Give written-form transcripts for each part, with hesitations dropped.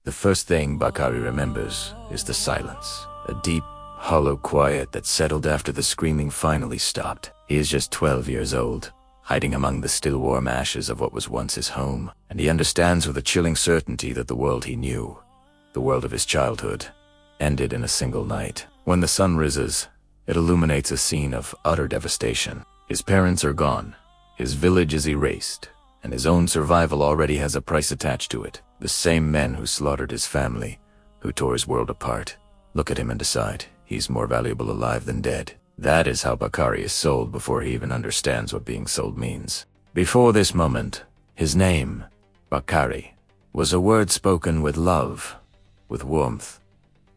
The first thing Bakari remembers is the silence, a deep, hollow quiet that settled after the screaming finally stopped. He is just 12 years old, hiding among the still warm ashes of what was once his home, and he understands with a chilling certainty that the world he knew, the world of his childhood, ended in a single night. When the sun rises, it illuminates a scene of utter devastation. His parents are gone, his village is erased, and his own survival already has a price attached to it. The same men who slaughtered his family, who tore his world apart, look at him and decide he's more valuable alive than dead. That is how Bakari is sold before he even understands what being sold means. Before this moment, his name, Bakari, was a word spoken with love, with warmth,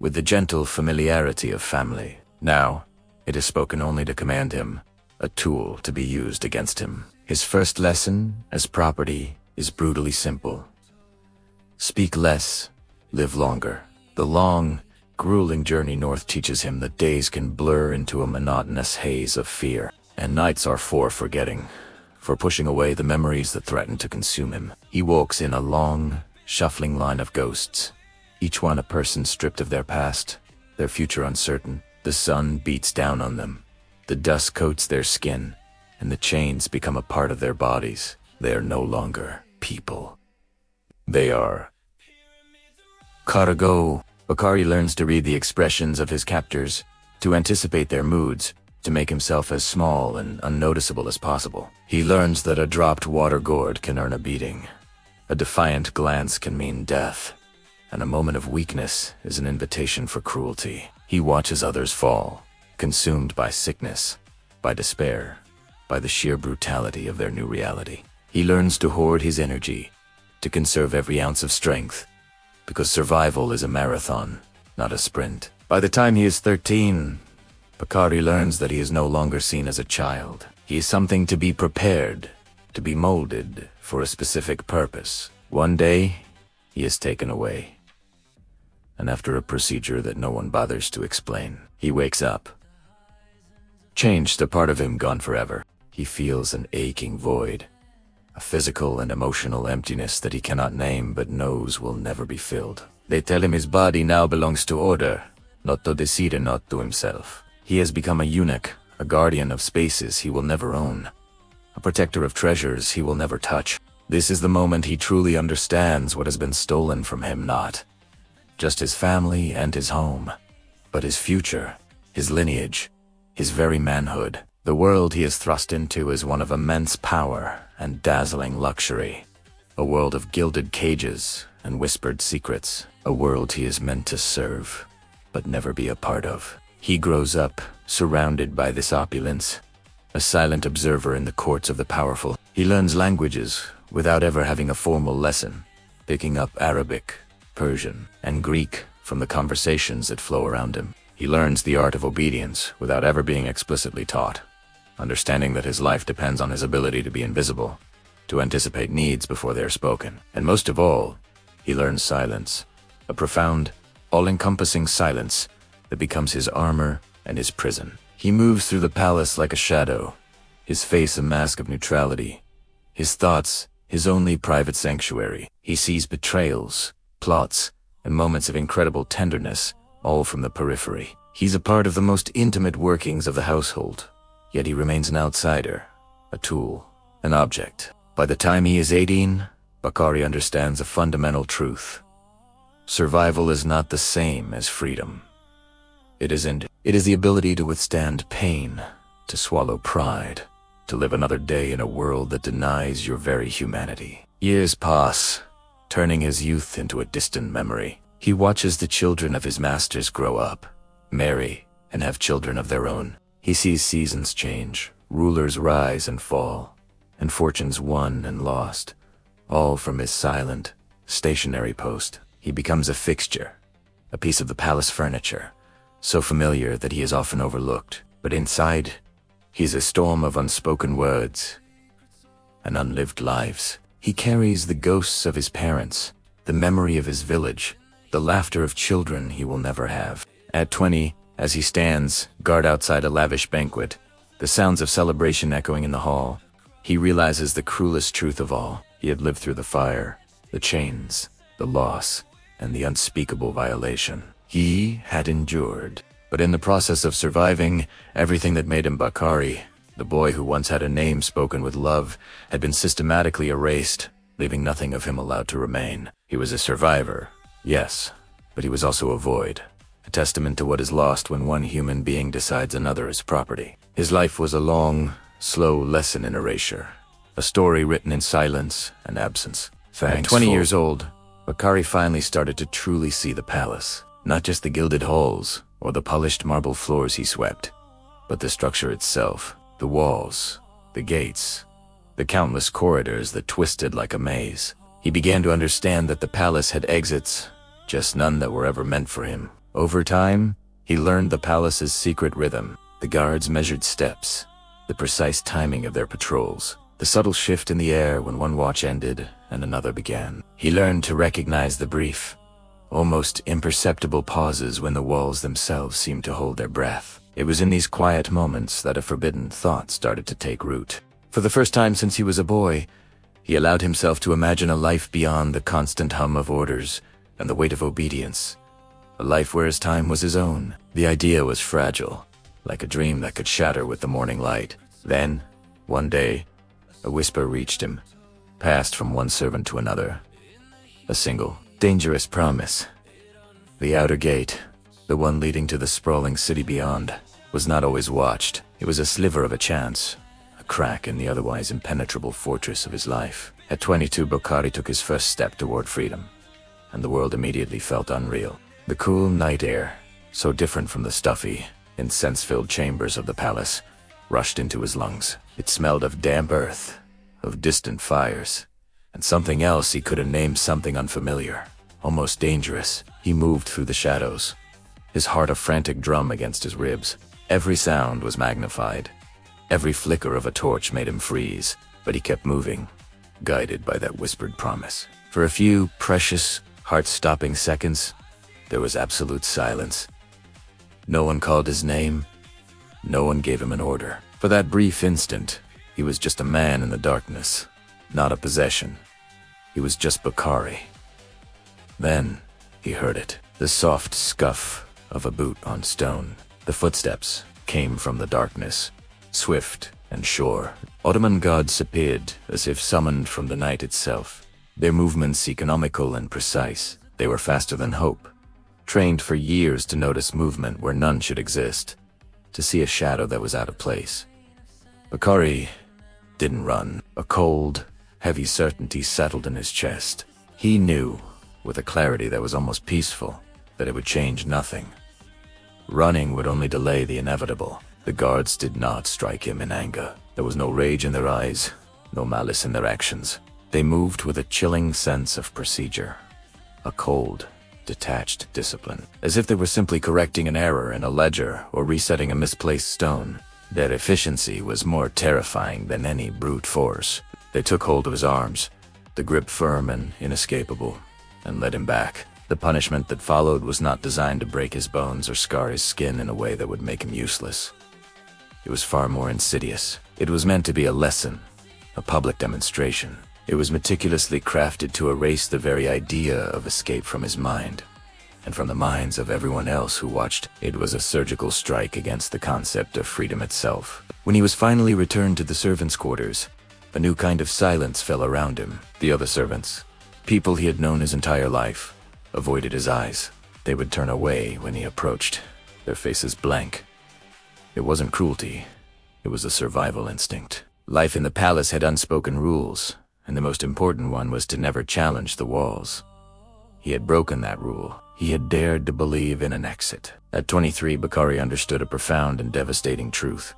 with the gentle familiarity of family. Now, it is spoken only to command him, a tool to be used against him. His first lesson, as property, is brutally simple. Speak less, live longer. The long, grueling journey north teaches him that days can blur into a monotonous haze of fear, and nights are for forgetting, for pushing away the memories that threaten to consume him. He walks in a long, shuffling line of ghosts, each one a person stripped of their past, their future uncertain. The sun beats down on them, the dust coats their skin, and the chains become a part of their bodies. They are no longer people. They are cargo. Bakari learns to read the expressions of his captors, to anticipate their moods, to make himself as small and unnoticeable as possible. He learns that a dropped water gourd can earn a beating, a defiant glance can mean death, and a moment of weakness is an invitation for cruelty. He watches others fall, consumed by sickness, by despair, by the sheer brutality of their new reality. He learns to hoard his energy, to conserve every ounce of strength, because survival is a marathon, not a sprint. By the time he is 13, Bakari learns that he is no longer seen as a child. He is something to be prepared, to be molded for a specific purpose. One day, he is taken away, and after a procedure that no one bothers to explain, he wakes up. Changed, a part of him gone forever. He feels an aching void, a physical and emotional emptiness that he cannot name but knows will never be filled. They tell him his body now belongs to order, not to decide, not to himself. He has become a eunuch, a guardian of spaces he will never own, a protector of treasures he will never touch. This is the moment he truly understands what has been stolen from him, not just his family and his home, but his future, his lineage, his very manhood. The world he is thrust into is one of immense power and dazzling luxury, a world of gilded cages and whispered secrets, a world he is meant to serve, but never be a part of. He grows up, surrounded by this opulence, a silent observer in the courts of the powerful. He learns languages without ever having a formal lesson, picking up Arabic, Persian, and Greek from the conversations that flow around him. He learns the art of obedience without ever being explicitly taught, understanding that his life depends on his ability to be invisible, to anticipate needs before they are spoken. And most of all, he learns silence, a profound, all-encompassing silence that becomes his armor and his prison. He moves through the palace like a shadow, his face a mask of neutrality, his thoughts his only private sanctuary. He sees betrayals, plots, and moments of incredible tenderness, all from the periphery. He's a part of the most intimate workings of the household, yet he remains an outsider, a tool, an object. By the time he is 18, Bakari understands a fundamental truth. Survival is not the same as freedom. It isn't. It is the ability to withstand pain, to swallow pride, to live another day in a world that denies your very humanity. Years pass, turning his youth into a distant memory. He watches the children of his masters grow up, marry, and have children of their own. He sees seasons change, rulers rise and fall, and fortunes won and lost, all from his silent, stationary post. He becomes a fixture, a piece of the palace furniture, so familiar that he is often overlooked. But inside, he's a storm of unspoken words and unlived lives. He carries the ghosts of his parents, the memory of his village, the laughter of children he will never have. At 20, as he stands, guard outside a lavish banquet, the sounds of celebration echoing in the hall, he realizes the cruelest truth of all. He had lived through the fire, the chains, the loss, and the unspeakable violation he had endured. But in the process of surviving, everything that made him Bakari, the boy who once had a name spoken with love, had been systematically erased, leaving nothing of him allowed to remain. He was a survivor, yes, but he was also a void, a testament to what is lost when one human being decides another is property. His life was a long, slow lesson in erasure, a story written in silence and absence. At 20 years old, Bakari finally started to truly see the palace, not just the gilded halls or the polished marble floors he swept, but the structure itself, the walls, the gates, the countless corridors that twisted like a maze. He began to understand that the palace had exits, just none that were ever meant for him. Over time, he learned the palace's secret rhythm, the guards' measured steps, the precise timing of their patrols, the subtle shift in the air when one watch ended and another began. He learned to recognize the brief, almost imperceptible pauses when the walls themselves seemed to hold their breath. It was in these quiet moments that a forbidden thought started to take root. For the first time since he was a boy, he allowed himself to imagine a life beyond the constant hum of orders and the weight of obedience, a life where his time was his own. The idea was fragile, like a dream that could shatter with the morning light. Then, one day, a whisper reached him, passed from one servant to another. A single, dangerous promise. The outer gate, the one leading to the sprawling city beyond, was not always watched. It was a sliver of a chance, a crack in the otherwise impenetrable fortress of his life. At 22, Bakari took his first step toward freedom, and the world immediately felt unreal. The cool night air, so different from the stuffy, incense-filled chambers of the palace, rushed into his lungs. It smelled of damp earth, of distant fires, and something else he couldn't name, something unfamiliar, almost dangerous. He moved through the shadows, his heart a frantic drum against his ribs. Every sound was magnified. Every flicker of a torch made him freeze, but he kept moving, guided by that whispered promise. For a few precious, heart-stopping seconds, there was absolute silence. No one called his name. No one gave him an order. For that brief instant, he was just a man in the darkness, not a possession. He was just Bakari. Then, he heard it. The soft scuff of a boot on stone. The footsteps came from the darkness, swift and sure. Ottoman gods appeared as if summoned from the night itself. Their movements economical and precise. They were faster than hope, trained for years to notice movement where none should exist, to see a shadow that was out of place. Bakari didn't run. A cold, heavy certainty settled in his chest. He knew, with a clarity that was almost peaceful, that it would change nothing. Running would only delay the inevitable. The guards did not strike him in anger. There was no rage in their eyes, no malice in their actions. They moved with a chilling sense of procedure, a cold, detached discipline, as if they were simply correcting an error in a ledger or resetting a misplaced stone. Their efficiency was more terrifying than any brute force. They took hold of his arms, the grip firm and inescapable, and led him back. The punishment that followed was not designed to break his bones or scar his skin in a way that would make him useless. It was far more insidious. It was meant to be a lesson, a public demonstration. It was meticulously crafted to erase the very idea of escape from his mind, and from the minds of everyone else who watched. It was a surgical strike against the concept of freedom itself. When he was finally returned to the servants' quarters, a new kind of silence fell around him. The other servants, people he had known his entire life, avoided his eyes. They would turn away when he approached, their faces blank. It wasn't cruelty, it was a survival instinct. Life in the palace had unspoken rules, and the most important one was to never challenge the walls. He had broken that rule. He had dared to believe in an exit. At 23, Bakari understood a profound and devastating truth.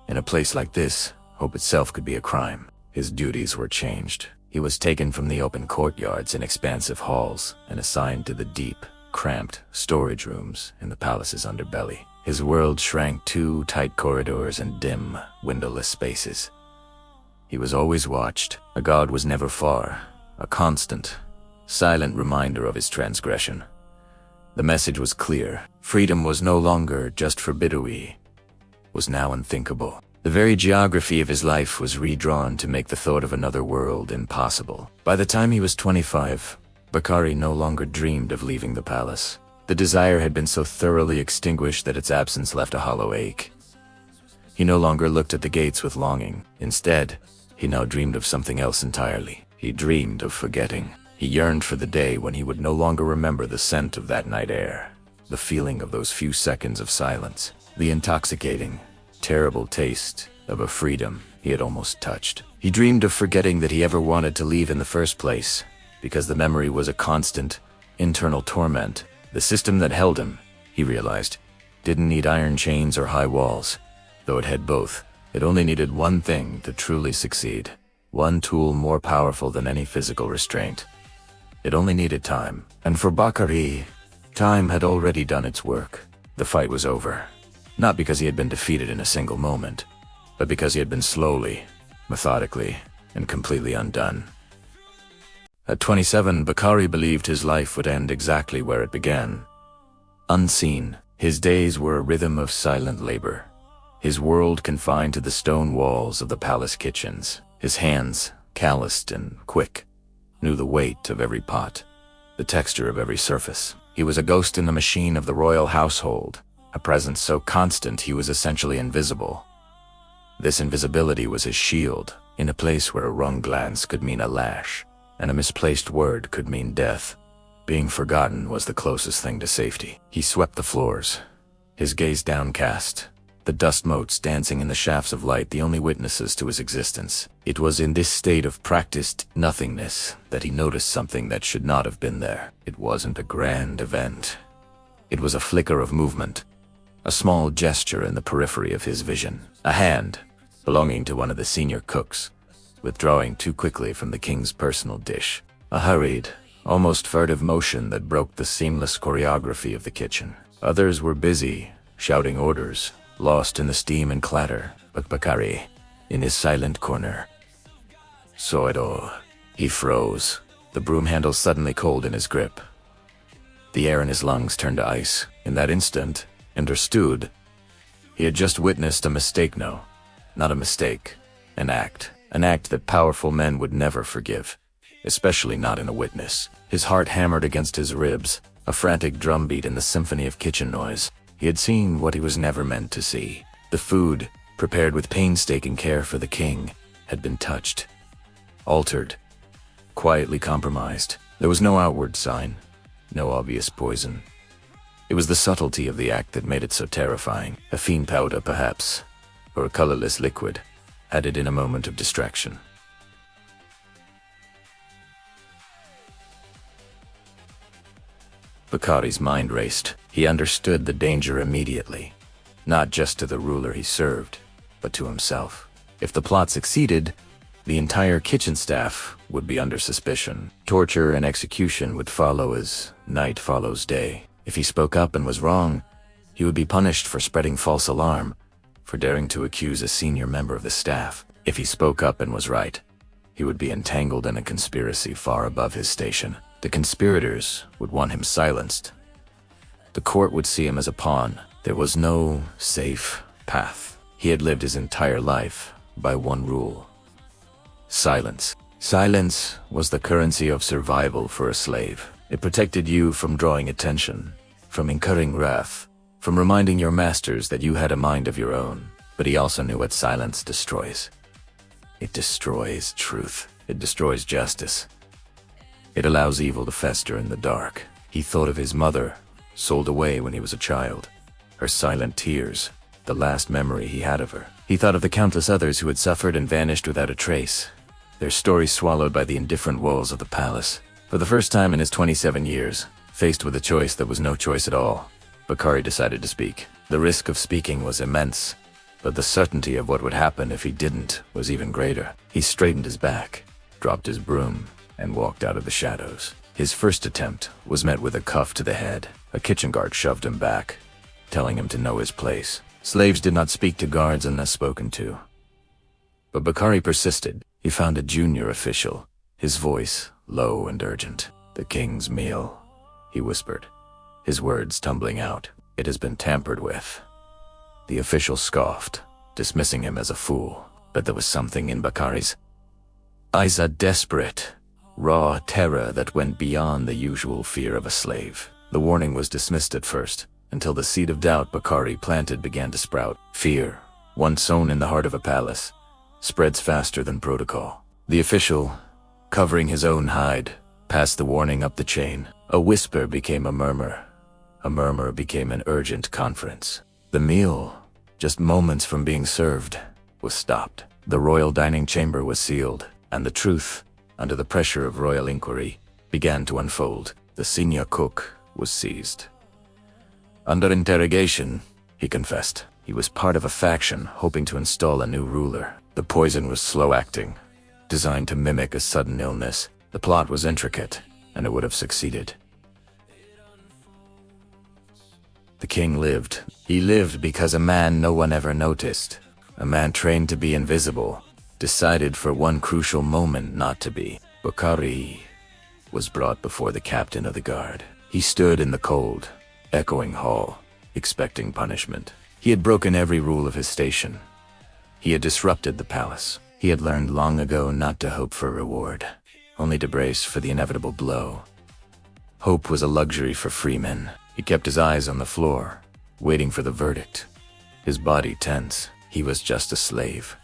In a place like this, hope itself could be a crime. His duties were changed. He was taken from the open courtyards and expansive halls and assigned to the deep, cramped storage rooms in the palace's underbelly. His world shrank to tight corridors and dim, windowless spaces. He was always watched. A god was never far, a constant, silent reminder of his transgression. The message was clear. Freedom was no longer just for Bidui, was now unthinkable. The very geography of his life was redrawn to make the thought of another world impossible. By the time he was 25, Bakari no longer dreamed of leaving the palace. The desire had been so thoroughly extinguished that its absence left a hollow ache. He no longer looked at the gates with longing. Instead, he now dreamed of something else entirely. He dreamed of forgetting. He yearned for the day when he would no longer remember the scent of that night air, the feeling of those few seconds of silence, the intoxicating, terrible taste of a freedom he had almost touched. He dreamed of forgetting that he ever wanted to leave in the first place, because the memory was a constant, internal torment. The system that held him, he realized, didn't need iron chains or high walls. Though it had both, it only needed one thing to truly succeed. One tool more powerful than any physical restraint. It only needed time. And for Bakari, time had already done its work. The fight was over. Not because he had been defeated in a single moment, but because he had been slowly, methodically, and completely undone. At 27, Bakari believed his life would end exactly where it began. Unseen, his days were a rhythm of silent labor. His world confined to the stone walls of the palace kitchens. His hands, calloused and quick, knew the weight of every pot, the texture of every surface. He was a ghost in the machine of the royal household, a presence so constant he was essentially invisible. This invisibility was his shield, in a place where a wrong glance could mean a lash, and a misplaced word could mean death. Being forgotten was the closest thing to safety. He swept the floors, his gaze downcast, the dust motes dancing in the shafts of light the only witnesses to his existence. It was in this state of practiced nothingness that he noticed something that should not have been there. It wasn't a grand event. It was a flicker of movement, a small gesture in the periphery of his vision. A hand, belonging to one of the senior cooks, withdrawing too quickly from the king's personal dish. A hurried, almost furtive motion that broke the seamless choreography of the kitchen. Others were busy, shouting orders, lost in the steam and clatter, but Bakari, in his silent corner, saw it all. He froze, the broom handle suddenly cold in his grip. The air in his lungs turned to ice. In that instant, understood, he had just witnessed a mistake. No, not a mistake, an act that powerful men would never forgive, especially not in a witness. His heart hammered against his ribs, a frantic drumbeat in the symphony of kitchen noise. He had seen what he was never meant to see. The food, prepared with painstaking care for the king, had been touched, altered, quietly compromised. There was no outward sign, no obvious poison. It was the subtlety of the act that made it so terrifying. A fiend powder, perhaps, or a colorless liquid, added in a moment of distraction. Bakari's mind raced. He understood the danger immediately, not just to the ruler he served, but to himself. If the plot succeeded, the entire kitchen staff would be under suspicion. Torture and execution would follow as night follows day. If he spoke up and was wrong, he would be punished for spreading false alarm, for daring to accuse a senior member of the staff. If he spoke up and was right, he would be entangled in a conspiracy far above his station. The conspirators would want him silenced. The court would see him as a pawn. There was no safe path. He had lived his entire life by one rule: silence. Silence was the currency of survival for a slave. It protected you from drawing attention, from incurring wrath, from reminding your masters that you had a mind of your own. But he also knew what silence destroys. It destroys truth. It destroys justice. It allows evil to fester in the dark. He thought of his mother, sold away when he was a child. Her silent tears, the last memory he had of her. He thought of the countless others who had suffered and vanished without a trace, their stories swallowed by the indifferent walls of the palace. For the first time in his 27 years, faced with a choice that was no choice at all, Bakari decided to speak. The risk of speaking was immense, but the certainty of what would happen if he didn't was even greater. He straightened his back, dropped his broom, and walked out of the shadows. His first attempt was met with a cuff to the head. A kitchen guard shoved him back, telling him to know his place. Slaves did not speak to guards unless spoken to. But Bakari persisted. He found a junior official, his voice low and urgent. "The king's meal," he whispered, his words tumbling out. "It has been tampered with." The official scoffed, dismissing him as a fool. But there was something in Bakari's eyes, a desperate, raw terror that went beyond the usual fear of a slave. The warning was dismissed at first, until the seed of doubt Bakari planted began to sprout. Fear, once sown in the heart of a palace, spreads faster than protocol. The official, covering his own hide, passed the warning up the chain. A whisper became a murmur. A murmur became an urgent conference. The meal, just moments from being served, was stopped. The royal dining chamber was sealed, and the truth, under the pressure of royal inquiry, began to unfold. The senior cook was seized. Under interrogation, he confessed. He was part of a faction hoping to install a new ruler. The poison was slow-acting, designed to mimic a sudden illness. The plot was intricate, and it would have succeeded. The king lived. He lived because a man no one ever noticed, a man trained to be invisible, decided for one crucial moment not to be. Bakari was brought before the captain of the guard. He stood in the cold, echoing hall, expecting punishment. He had broken every rule of his station. He had disrupted the palace. He had learned long ago not to hope for reward, only to brace for the inevitable blow. Hope was a luxury for free men. He kept his eyes on the floor, waiting for the verdict. His body tense. He was just a slave.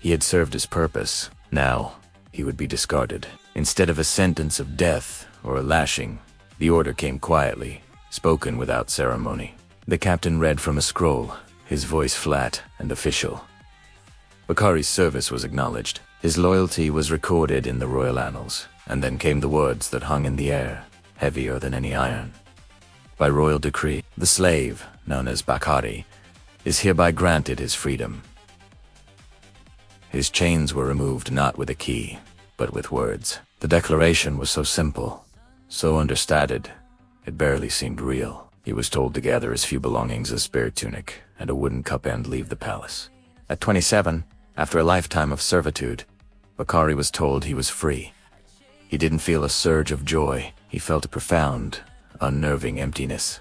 He had served his purpose. Now, he would be discarded. Instead of a sentence of death or a lashing, the order came quietly, spoken without ceremony. The captain read from a scroll, his voice flat and official. Bakari's service was acknowledged. His loyalty was recorded in the royal annals, and then came the words that hung in the air, heavier than any iron. By royal decree, the slave, known as Bakari, is hereby granted his freedom. His chains were removed not with a key, but with words. The declaration was so simple, so understated, it barely seemed real. He was told to gather his few belongings, a spare tunic, and a wooden cup and leave the palace. At 27, after a lifetime of servitude, Bakari was told he was free. He didn't feel a surge of joy. He felt a profound, unnerving emptiness.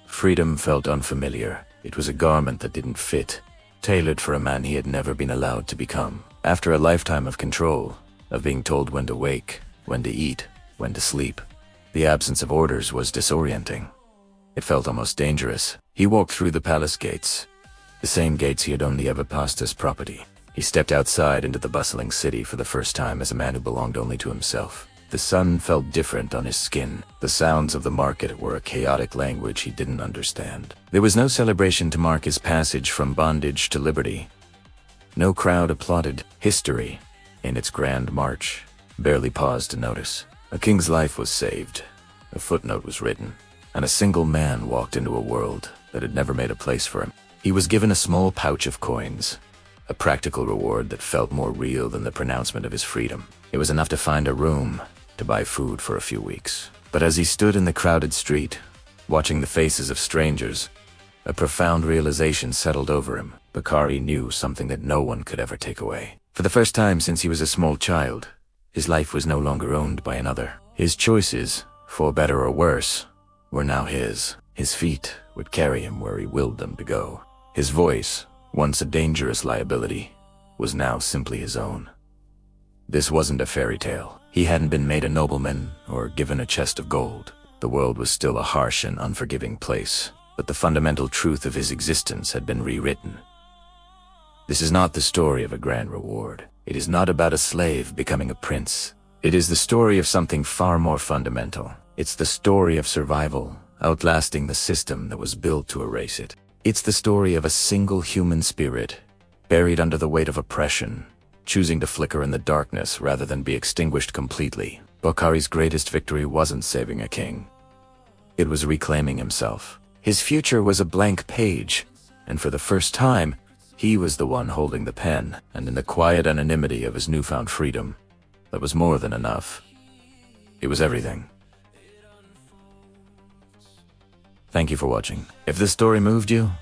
Freedom felt unfamiliar. It was a garment that didn't fit, tailored for a man he had never been allowed to become. After a lifetime of control, of being told when to wake, when to eat, when to sleep, the absence of orders was disorienting. It felt almost dangerous. He walked through the palace gates, the same gates he had only ever passed as property. He stepped outside into the bustling city for the first time as a man who belonged only to himself. The sun felt different on his skin. The sounds of the market were a chaotic language he didn't understand. There was no celebration to mark his passage from bondage to liberty. No crowd applauded. History, in its grand march, barely paused to notice. A king's life was saved, a footnote was written, and a single man walked into a world that had never made a place for him. He was given a small pouch of coins, a practical reward that felt more real than the pronouncement of his freedom. It was enough to find a room, to buy food for a few weeks. But as he stood in the crowded street, watching the faces of strangers, a profound realization settled over him. Bakari knew something that no one could ever take away. For the first time since he was a small child, his life was no longer owned by another. His choices, for better or worse, were now his. His feet would carry him where he willed them to go. His voice, once a dangerous liability, was now simply his own. This wasn't a fairy tale. He hadn't been made a nobleman or given a chest of gold. The world was still a harsh and unforgiving place, but the fundamental truth of his existence had been rewritten. This is not the story of a grand reward. It is not about a slave becoming a prince. It is the story of something far more fundamental. It's the story of survival, outlasting the system that was built to erase it. It's the story of a single human spirit, buried under the weight of oppression, choosing to flicker in the darkness rather than be extinguished completely. Bakari's greatest victory wasn't saving a king. It was reclaiming himself. His future was a blank page, and for the first time, he was the one holding the pen, and in the quiet anonymity of his newfound freedom, that was more than enough. It was everything. Thank you for watching. If this story moved you,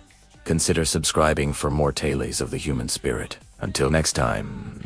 consider subscribing for more tales of the human spirit. Until next time.